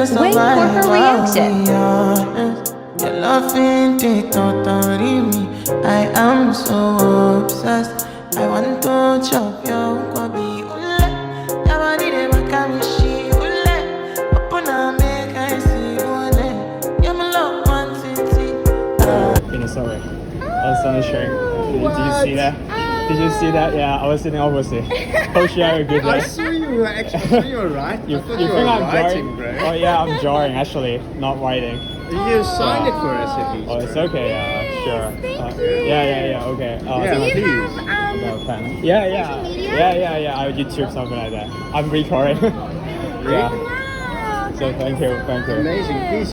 Wait for her reaction. Your loving the totally me. I am so obsessed. I want to chop your kwabi ule. Yabani de makamishi ule. Opuna make I see ule. You're my love one city. Sorry. I was on the string. Did you see that? Did you see that? Yeah, I was sitting opposite. Hope you have a good day. I saw you were right. You I thought think you were I'm writing, drawing? bro. Oh yeah, I'm drawing actually, not writing. You signed it for us at least. Oh, it's okay. Yeah, sure. Yeah. Okay. Yeah, please. No pen. Yeah. I would YouTube something like that. I'm recording. Yeah. So thank you. Amazing. Please.